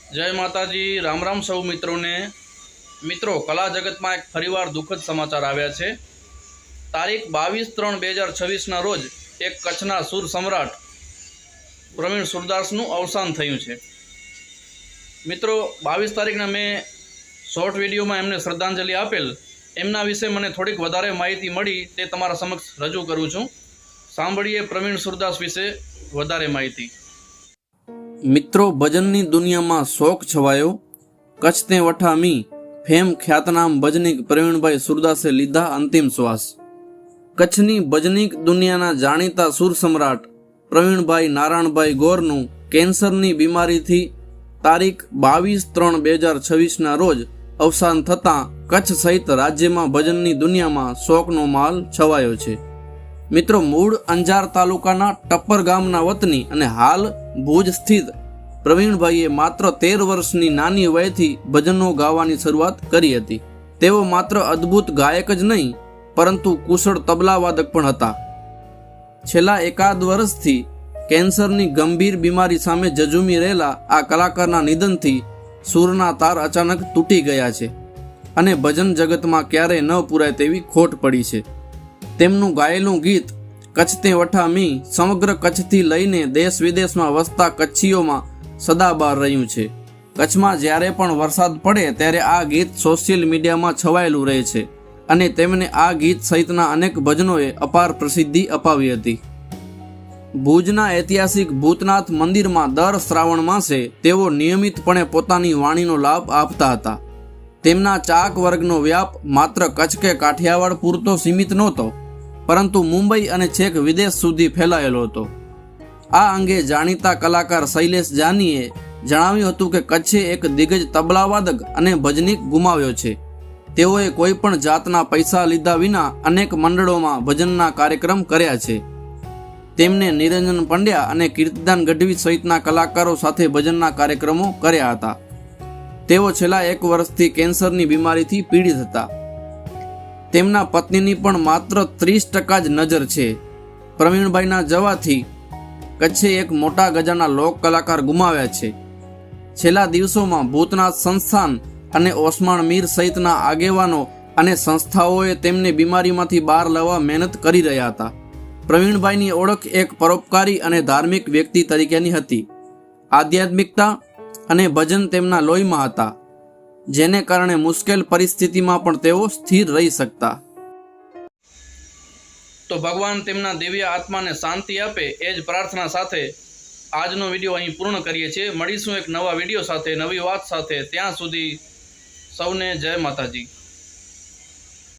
जय माताजी। राम राम सौ मित्रों ने। मित्रों, कला जगत में एक फरीवार दुखद समाचार आव्या छे। तारीख 22/3/2026 ना रोज एक कच्छना सूर सम्राट प्रवीण सुरदासनु अवसान थयुं छे। मित्रों, 22 तारीखना मैं शॉर्ट विडियो में एमने श्रद्धांजलि आपेल एमना विषे मने थोड़ीक वधारे माहिती मળી ते तमारा समक्ष रजू करूँ छूं। सांभळीए प्रवीण सुरदास विषे वधारे माहिती। मित्रों, भजननी दुनिया में शोक छवायो। कच्छ ते वठा मी फेम ख्यातनाम भजनीक प्रवीणभाई सुरदासे लीधा अंतिम श्वास। कच्छनी भजनीक दुनियाना जाणीता सूर सम्राट प्रवीणभाई नारायणभाई गौरनु केन्सरनी बीमारीथी तारीख 22/3/2026 ना रोज अवसान थता कच्छ सहित राज्य में भजननी दुनिया में शोकनो माल छवायो छे। मित्रों, मूળ અંજાર તાલુકાના ટપ્પર ગામના વતની અને હાલ ભુજ સ્થિત પ્રવીણભાઈએ માત્ર 13 વર્ષની નાની વયથી ભજનો ગાવાની શરૂઆત કરી હતી। તેઓ માત્ર અદ્ભુત ગાયક જ નહીં પરંતુ કુશળ તબલાવાદક પણ હતા। છેલ્લા એકાદ વર્ષથી કેન્સરની ગંભીર બીમારી સામે જજુમી રહેલા આ કલાકારના નિધનથી સૂરના તાર અચાનક તૂટી ગયા છે અને ભજન જગતમાં ક્યારેય ન પૂરાય તેવી ખોટ પડી છે। તેમનું ગાયેલું ગીત કચ્છ તે વઠા મી સમગ્ર કચ્છથી લઈને દેશ વિદેશમાં વસતા કચ્છીઓમાં સદાબહાર રહ્યું છે। કચ્છમાં જ્યારે પણ વરસાદ પડે ત્યારે આ ગીત સોશિયલ મીડિયામાં છવાયેલું રહે છે અને તેમને આ ગીત સહિતના અનેક ભજનોએ અપાર પ્રસિદ્ધિ અપાવી હતી। ભુજના ઐતિહાસિક ભૂતનાથ મંદિરમાં દર શ્રાવણ માસે તેઓ નિયમિતપણે પોતાની વાણીનો લાભ આપતા હતા। તેમના ચાક વર્ગનો વ્યાપ માત્ર કચ્છ કે કાઠિયાવાડ પૂરતો સીમિત નહોતો પરંતુ મુંબઈ અને છેક વિદેશ સુધી ફેલાયેલો હતો। આ અંગે જાણીતા કલાકાર શૈલેષ જાનીએ જણાવ્યું હતું કે કચ્છે એક દિગ્ગજ તબલાવાદક અને ભજનીક ગુમાવ્યો છે। તેઓએ કોઈ પણ જાતના પૈસા લીધા વિના અનેક મંડળોમાં ભજનના કાર્યક્રમ કર્યા છે। તેમને નિરંજન પંડ્યા અને કીર્તિદાન ગઢવી સહિતના કલાકારો સાથે ભજનના કાર્યક્રમો કર્યા હતા। તેઓ છેલ્લા 1 વર્ષથી કેન્સરની બીમારીથી પીડિત હતા। તેમના પત્નીની પણ માત્ર 30% જ નજર છે। પ્રવીણભાઈના જવાથી કચ્છે એક મોટા ગજાના લોક કલાકાર ગુમાવ્યા છે। છેલ્લા દિવસોમાં ભૂતનાથ સંસ્થાન અને ઓસ્માણ મીર સહિતના આગેવાનો અને સંસ્થાઓએ તેમને બીમારીમાંથી બહાર લાવવા મહેનત કરી રહ્યા હતા। પ્રવીણભાઈની ઓળખ એક પરોપકારી અને ધાર્મિક વ્યક્તિ તરીકેની હતી। આધ્યાત્મિકતા અને ભજન તેમના લોહીમાં હતા, જેને કારણે મુશ્કેલ પરિસ્થિતિમાં પણ તેઓ સ્થિર રહી શકતા। તો ભગવાન તેમના દિવ્ય આત્માને શાંતિ આપે એ જ પ્રાર્થના સાથે આજનો વિડીયો અહીં પૂર્ણ કરીએ છીએ। મળીશું એક નવા વિડીયો સાથે, નવી વાત સાથે। ત્યાં સુધી સૌને જય માતાજી।